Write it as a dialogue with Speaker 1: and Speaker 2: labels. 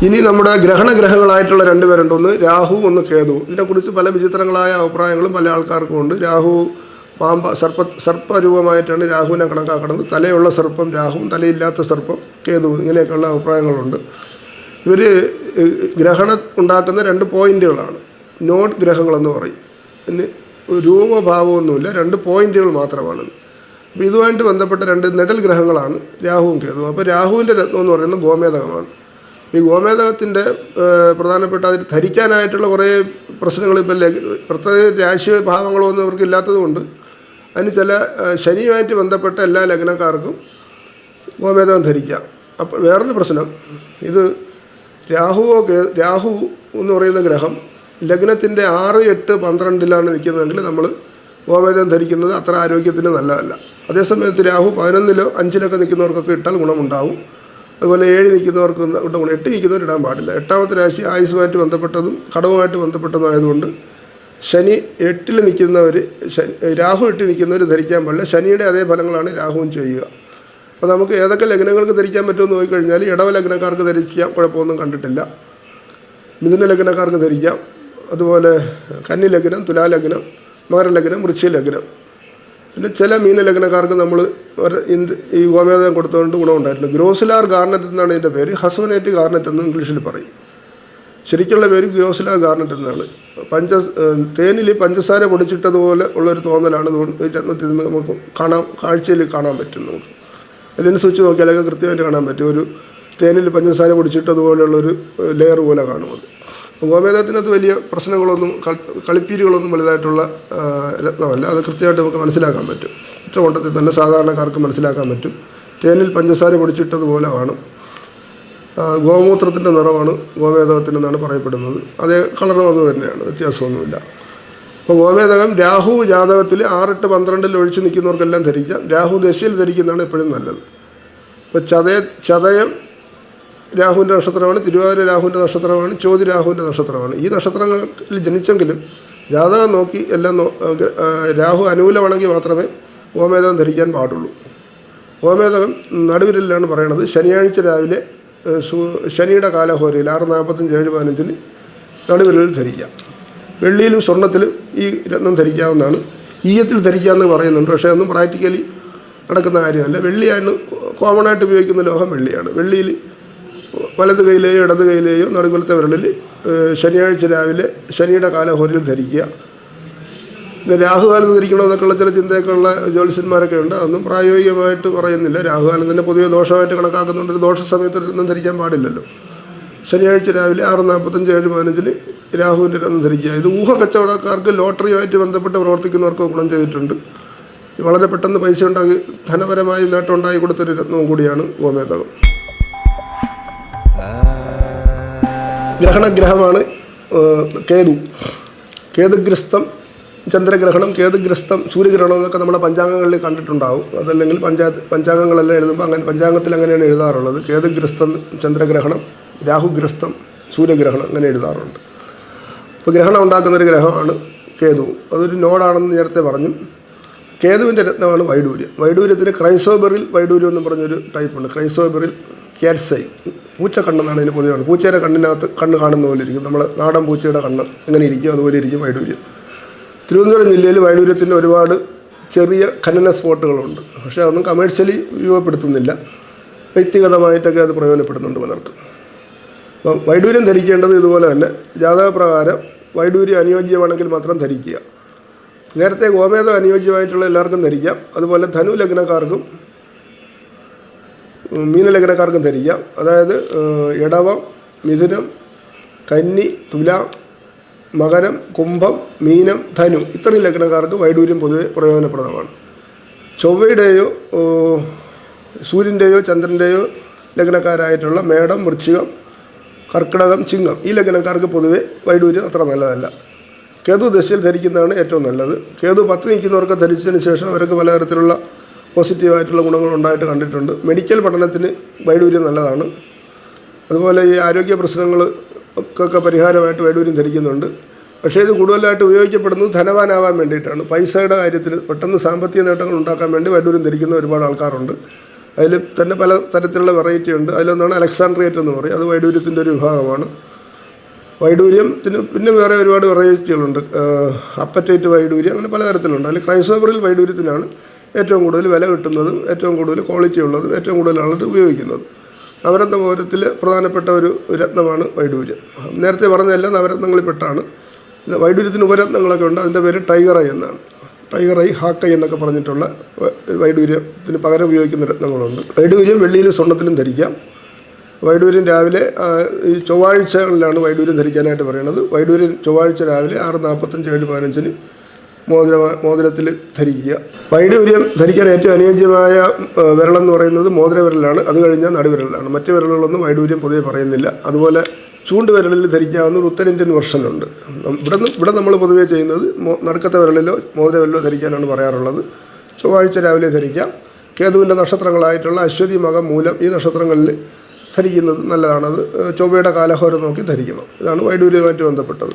Speaker 1: ഇനി നമ്മുടെ ഗ്രഹങ്ങളായിട്ടുള്ള രണ്ടുപേരുണ്ട്, ഒന്ന് രാഹു ഒന്ന് കേതു. ഇതിനെക്കുറിച്ച് പല വിചിത്രങ്ങളായ അഭിപ്രായങ്ങളും പല ആൾക്കാർക്കും ഉണ്ട്. രാഹു സർപ്പരൂപമായിട്ടാണ് രാഹുവിനെ കണക്കാക്കുന്നത്. തലയുള്ള സർപ്പം രാഹുവും തലയില്ലാത്ത സർപ്പം കേതു, ഇങ്ങനെയൊക്കെയുള്ള അഭിപ്രായങ്ങളുണ്ട്. ഇവർ ഗ്രഹണം ഉണ്ടാക്കുന്ന 2 പോയിന്റുകളാണ് നോഡ് ഗ്രഹങ്ങളെന്ന് പറയും. പിന്നെ രൂപഭാവമൊന്നുമില്ല, 2 പോയിന്റുകൾ മാത്രമാണ്. അപ്പോൾ ഇതുമായിട്ട് ബന്ധപ്പെട്ട 2 നെടൽ ഗ്രഹങ്ങളാണ് രാഹുവും കേതുവും. അപ്പോൾ രാഹുവിൻ്റെ രത്നം എന്ന് പറയുന്നത് ഗോമേതകമാണ്. ഈ ഗോമേതകത്തിൻ്റെ പ്രധാനപ്പെട്ട അതിൽ ധരിക്കാനായിട്ടുള്ള കുറേ പ്രശ്നങ്ങൾ ഇപ്പം പ്രത്യേക രാശി ഭാവങ്ങളോ ഒന്നും അവർക്ക് ഇല്ലാത്തതുകൊണ്ട് അതിന് ചില ശനിയുമായിട്ട് ബന്ധപ്പെട്ട എല്ലാ ലഗ്നക്കാർക്കും ഗോമേതകം ധരിക്കാം. അപ്പോൾ വേറൊരു പ്രശ്നം, ഇത് രാഹു എന്ന് പറയുന്ന ഗ്രഹം ലഗ്നത്തിൻ്റെ 6, 8, 12 നിൽക്കുന്നതെങ്കിൽ നമ്മൾ ഗോമേതകം ധരിക്കുന്നത് അത്ര ആരോഗ്യത്തിന് നല്ലതല്ല. അതേസമയത്ത് രാഹു 11, 5 നിൽക്കുന്നവർക്കൊക്കെ ഇട്ടാൽ ഗുണമുണ്ടാവും. അതുപോലെ 7 നിൽക്കുന്നവർക്ക് ഗുണം, 8 നിൽക്കുന്നവർ ഇടാൻ പാടില്ല. 8ാമത്തെ രാശി ആയുസ്സുമായിട്ട് ബന്ധപ്പെട്ടതും ഘടകവുമായിട്ട് ബന്ധപ്പെട്ടതുമായതുകൊണ്ട് ശനി 8 നിൽക്കുന്നവർ, രാഹു 8 നിൽക്കുന്നവർ ധരിക്കാൻ പാടില്ല. ശനിയുടെ അതേ ഫലങ്ങളാണ് രാഹുവും ചെയ്യുക. അപ്പോൾ നമുക്ക് ഏതൊക്കെ ലഗ്നങ്ങൾക്ക് ധരിക്കാൻ പറ്റുമെന്ന് നോക്കിക്കഴിഞ്ഞാൽ ഇടവ ലഗ്നക്കാർക്ക് ധരിക്കാം, കുഴപ്പമൊന്നും കണ്ടിട്ടില്ല. മിഥുന ലഗ്നക്കാർക്ക് ധരിക്കാം. അതുപോലെ കന്നി ലഗ്നം, തുലാ ലഗ്നം, മകര ലഗ്നം, വൃശ്ചിക ലഗ്നം. പിന്നെ ചില മീന ലഗ്നക്കാർക്ക് നമ്മൾ ഈ ഗോമേതകം കൊടുത്തുകൊണ്ട് ഗുണമുണ്ടായിട്ടുണ്ട്. ഗ്രോസിലാർ ഗാർണറ്റ് എന്നാണ് ഇതിൻ്റെ പേര്. ഹസോനേറ്റ് ഗാർണറ്റ് എന്ന് ഇംഗ്ലീഷിൽ പറയും. ശരിക്കുള്ള പേര് ഗ്രോസിലാർ ഗാർണറ്റ് എന്നാണ്. തേനിൽ പഞ്ചസാര പൊടിച്ചിട്ടതുപോലെ ഉള്ളൊരു തോന്നലാണ് രത്നത്തിൽ നിന്ന് നമുക്ക് കാഴ്ചയിൽ കാണാൻ പറ്റും. നമുക്ക് അതിന് സ്വിച്ച് നോക്കിയാലൊക്കെ കൃത്യമായിട്ട് കാണാൻ പറ്റും. ഒരു തേനിൽ പഞ്ചസാര പൊടിച്ചിട്ടതുപോലെയുള്ളൊരു ലെയർ പോലെ കാണും. ഗോമേതകത്തിനകത്ത് വലിയ പ്രശ്നങ്ങളൊന്നും കളിപ്പീരുകളൊന്നും വലുതായിട്ടുള്ള രത്നമല്ല. അത് കൃത്യമായിട്ട് നമുക്ക് മനസ്സിലാക്കാൻ പറ്റും. ഒറ്റവട്ടത്തിൽ തന്നെ സാധാരണക്കാർക്ക് മനസ്സിലാക്കാൻ പറ്റും. തേനിൽ പഞ്ചസാര പൊടിച്ചിട്ടതുപോലെ കാണും. ഗോമൂത്രത്തിൻ്റെ നിറമാണ് ഗോമേതകത്തിനെന്നാണ് പറയപ്പെടുന്നത്. അതേ കളറും അത് തന്നെയാണ്, വ്യത്യാസമൊന്നുമില്ല. അപ്പോൾ ഗോമേതകം രാഹു ജാതകത്തിൽ 6, 8, 12 ഒഴിച്ച് നിൽക്കുന്നവർക്കെല്ലാം ധരിക്കാം. രാഹു ദശയിൽ ധരിക്കുന്നതാണ് എപ്പോഴും നല്ലത്. ഇപ്പോൾ ചതയം രാഹുവിൻ്റെ നക്ഷത്രമാണ്, തിരുവാതിര രാഹുവിൻ്റെ നക്ഷത്രമാണ്, ചോതി രാഹുവിൻ്റെ നക്ഷത്രമാണ്. ഈ നക്ഷത്രങ്ങളിൽ ജനിച്ചെങ്കിലും ജാതകം നോക്കി എല്ലാം രാഹു അനുകൂലമാണെങ്കിൽ മാത്രമേ ഗോമേതകം ധരിക്കാൻ പാടുള്ളൂ. ഗോമേതകം നടുവിരലിലാണ് പറയണത്. ശനിയാഴ്ച രാവിലെ ശനിയുടെ കാലഹോരയിൽ 6:45, 7:15 നടുവിരലിൽ ധരിക്കാം. വെള്ളിയിലും സ്വർണ്ണത്തിലും ഈ രത്നം ധരിക്കാവുന്നതാണ്. ഈയത്തിൽ ധരിക്കാമെന്ന് പറയുന്നുണ്ട്, പക്ഷേ അതൊന്നും പ്രാക്ടിക്കലി നടക്കുന്ന കാര്യമല്ല. വെള്ളിയാണ് കോമണായിട്ട് ഉപയോഗിക്കുന്ന ലോഹം, വെള്ളിയാണ്. വെള്ളിയിൽ വലത് കൈയിലെയോ ഇടത് കൈയിലെയോ നടുക്കുലത്തെ വിരലിൽ ശനിയാഴ്ച രാവിലെ ശനിയുടെ കാലഹോരയിൽ ധരിക്കുക. പിന്നെ രാഹുകാലത്ത് ധരിക്കണമെന്നൊക്കെയുള്ള ചില ചിന്തയൊക്കെയുള്ള ജ്യോത്സ്യന്മാരൊക്കെ ഉണ്ട്. അതൊന്നും പ്രായോഗികമായിട്ട് പറയുന്നില്ല. രാഹുകാലം തന്നെ പൊതുവെ ദോഷമായിട്ട് കണക്കാക്കുന്നുണ്ട്. ഒരു ദോഷ സമയത്ത് രത്നം ധരിക്കാൻ പാടില്ലല്ലോ. ശനിയാഴ്ച രാവിലെ 6:45, 7:15 രാഹുവിൻ്റെ രത്നം ധരിക്കുക. ഇത് ഊഹക്കച്ചവടക്കാർക്ക്, ലോട്ടറിയുമായിട്ട് ബന്ധപ്പെട്ട് പ്രവർത്തിക്കുന്നവർക്ക് ഗുണം ചെയ്തിട്ടുണ്ട്. വളരെ പെട്ടെന്ന് പൈസ ഉണ്ടാക്കി ധനപരമായി നേട്ടം ഉണ്ടാക്കി കൊടുത്തൊരു രത്നവും കൂടിയാണ് ഗോമേതകം. ഗ്രഹണഗ്രഹമാണ് കേതു. കേതുഗ്രസ്തം ചന്ദ്രഗ്രഹണം, കേതുഗ്രസ്തം സൂര്യഗ്രഹണം എന്നൊക്കെ നമ്മുടെ പഞ്ചാംഗങ്ങളിൽ കണ്ടിട്ടുണ്ടാവും. അതല്ലെങ്കിൽ പഞ്ചാംഗങ്ങളെല്ലാം എഴുതുമ്പോൾ അങ്ങനെ പഞ്ചാംഗത്തിൽ അങ്ങനെയാണ് എഴുതാറുള്ളത്. കേതുഗ്രസ്തം ചന്ദ്രഗ്രഹണം, രാഹുഗ്രസ്തം സൂര്യഗ്രഹണം അങ്ങനെ എഴുതാറുണ്ട്. അപ്പോൾ ഗ്രഹണം ഉണ്ടാക്കുന്നൊരു ഗ്രഹമാണ് കേതു. അതൊരു നോഡാണെന്ന് നേരത്തെ പറഞ്ഞു. കേതുവിൻ്റെ രത്നമാണ് വൈഡൂര്യം. വൈഡൂര്യത്തിന് ക്രൈസോബെറിൽ വൈഡൂര്യം എന്ന് പറഞ്ഞൊരു ടൈപ്പുണ്ട്. ക്രൈസോബെറിൽ ക്യാറ്റ്സൈ, പൂച്ചക്കണ്ണെന്നാണ് ഇതിന് പൊതുവാണ്. പൂച്ചയുടെ കണ്ണിനകത്ത് കണ്ണ് കാണുന്ന പോലെ ഇരിക്കും. നമ്മൾ നാടൻ പൂച്ചയുടെ കണ്ണ് എങ്ങനെ ഇരിക്കും അതുപോലെ ഇരിക്കും വൈഡൂര്യം. തിരുവനന്തപുരം ജില്ലയിൽ വൈഡൂര്യത്തിൻ്റെ ഒരുപാട് ചെറിയ ഖനന സ്പോട്ടുകളുണ്ട്. പക്ഷേ അതൊന്നും കമേഴ്ഷ്യലി ഉപയോഗപ്പെടുത്തുന്നില്ല. വ്യക്തിഗതമായിട്ടൊക്കെ അത് പ്രയോജനപ്പെടുന്നുണ്ട് പലർക്കും. അപ്പം വൈഡൂര്യം ധരിക്കേണ്ടത് ഇതുപോലെ തന്നെ ജാതകപ്രകാരം വൈഡൂര്യം അനുയോജ്യമാണെങ്കിൽ മാത്രം ധരിക്കുക. നേരത്തെ ഗോമേതം അനുയോജ്യമായിട്ടുള്ള എല്ലാവർക്കും ധരിക്കാം. അതുപോലെ ധനു ലഗ്നക്കാർക്കും മീനലഗ്നക്കാർക്കും ധരിക്കാം. അതായത് ഇടവം, മിഥുനം, കന്നി, തുലാം, മകരം, കുംഭം, മീനം, ധനു ഇത്രയും ലഗ്നക്കാർക്ക് വൈഡൂര്യം പൊതുവെ പ്രയോജനപ്രദമാണ്. ചൊവ്വയുടെയോ സൂര്യൻ്റെയോ ചന്ദ്രൻ്റെയോ ലഗ്നക്കാരായിട്ടുള്ള മേടം, വൃശ്ചികം, കർക്കിടകം, ചിങ്ങം ഈ ലഗ്നക്കാർക്ക് പൊതുവെ വൈഡൂര്യം അത്ര നല്ലതല്ല. കേതു ദശയിൽ ധരിക്കുന്നതാണ് ഏറ്റവും നല്ലത്. കേതു 10 നിൽക്കുന്നവർക്ക് ധരിച്ചതിന് ശേഷം അവർക്ക് പലതരത്തിലുള്ള പോസിറ്റീവായിട്ടുള്ള ഗുണങ്ങളുണ്ടായിട്ട് കണ്ടിട്ടുണ്ട്. മെഡിക്കൽ പഠനത്തിന് വൈഡൂര്യം നല്ലതാണ്. അതുപോലെ ഈ ആരോഗ്യ പ്രശ്നങ്ങൾക്കൊക്കെ പരിഹാരമായിട്ട് വൈഡൂര്യം ധരിക്കുന്നുണ്ട്. പക്ഷേ ഇത് കൂടുതലായിട്ട് ഉപയോഗിക്കപ്പെടുന്നത് ധനവാനാവാൻ വേണ്ടിയിട്ടാണ്. പൈസയുടെ കാര്യത്തിൽ പെട്ടെന്ന് സാമ്പത്തിക നേട്ടങ്ങൾ ഉണ്ടാക്കാൻ വേണ്ടി വൈഡൂര്യം ധരിക്കുന്ന ഒരുപാട് ആൾക്കാരുണ്ട്. അതിൽ തന്നെ പല തരത്തിലുള്ള വെറൈറ്റി ഉണ്ട്. അതിലൊന്നാണ് അലക്സാൻഡ്രിയേറ്റ് എന്ന് പറയും. അത് വൈഡൂര്യത്തിൻ്റെ ഒരു വിഭാഗമാണ്. വൈഡൂര്യത്തിന് പിന്നെ വേറെ ഒരുപാട് വെറൈറ്റികളുണ്ട്. അപ്പറ്റൈറ്റ് വൈഡൂര്യം, അങ്ങനെ പലതരത്തിലുണ്ട്. അതിൽ ക്രൈസോബറിൽ വൈഡൂര്യത്തിനാണ് ഏറ്റവും കൂടുതൽ വില കിട്ടുന്നതും ഏറ്റവും കൂടുതൽ ക്വാളിറ്റി ഉള്ളതും ഏറ്റവും കൂടുതൽ ആളുകൾ ഉപയോഗിക്കുന്നത്. നവരത്ന മോതിരത്തിൽ പ്രധാനപ്പെട്ട ഒരു രത്നമാണ് വൈഡൂര്യം. നേരത്തെ പറഞ്ഞതെല്ലാം നവരത്നങ്ങളിൽപ്പെട്ടാണ്. വൈഡൂര്യത്തിന് ഉപരത്നങ്ങളൊക്കെ ഉണ്ട്. അതിൻ്റെ പേര് ടൈഗർ ഐ എന്നാണ്. ടൈഗർ ഐ, ഹാക്കൈ എന്നൊക്കെ പറഞ്ഞിട്ടുള്ള വൈഡൂര്യത്തിന് പകരം ഉപയോഗിക്കുന്ന രത്നങ്ങളുണ്ട്. വൈഡൂര്യം വെള്ളിയിലും സ്വർണ്ണത്തിലും ധരിക്കാം. വൈഡൂര്യം രാവിലെ ഈ ചൊവ്വാഴ്ചകളിലാണ് വൈഡൂര്യം ധരിക്കാനായിട്ട് പറയുന്നത്. വൈഡൂര്യം ചൊവ്വാഴ്ച രാവിലെ 6:45 7:15 മോതിരത്തിൽ ധരിക്കുക. വൈഡൂര്യം ധരിക്കാൻ ഏറ്റവും അനുയോജ്യമായ വിരളെന്ന് പറയുന്നത് മോതിര വിരലാണ്. അത് കഴിഞ്ഞാൽ നടുവിരലാണ്. മറ്റു വിരലുകളൊന്നും വൈഡൂര്യം പൊതുവെ പറയുന്നില്ല. അതുപോലെ ചൂണ്ടുവിരലിൽ ധരിക്കാവുന്ന ഒരു ഉത്തരേന്ത്യൻ വെർഷനുണ്ട്. ഇവിടെ നമ്മൾ പൊതുവേ ചെയ്യുന്നത് നടുക്കത്തെ വിരലിലോ മോതിരവിരലോ ധരിക്കാനാണ് പറയാറുള്ളത്. ചൊവ്വാഴ്ച രാവിലെ ധരിക്കാം. കേതുവിൻ്റെ നക്ഷത്രങ്ങളായിട്ടുള്ള അശ്വതി, മകം, മൂലം ഈ നക്ഷത്രങ്ങളിൽ ധരിക്കുന്നത് നല്ലതാണ്. അത് ചൊവ്വയുടെ കാലഹോരം നോക്കി ധരിക്കണം. ഇതാണ് വൈഡൂര്യവുമായിട്ട് ബന്ധപ്പെട്ടത്.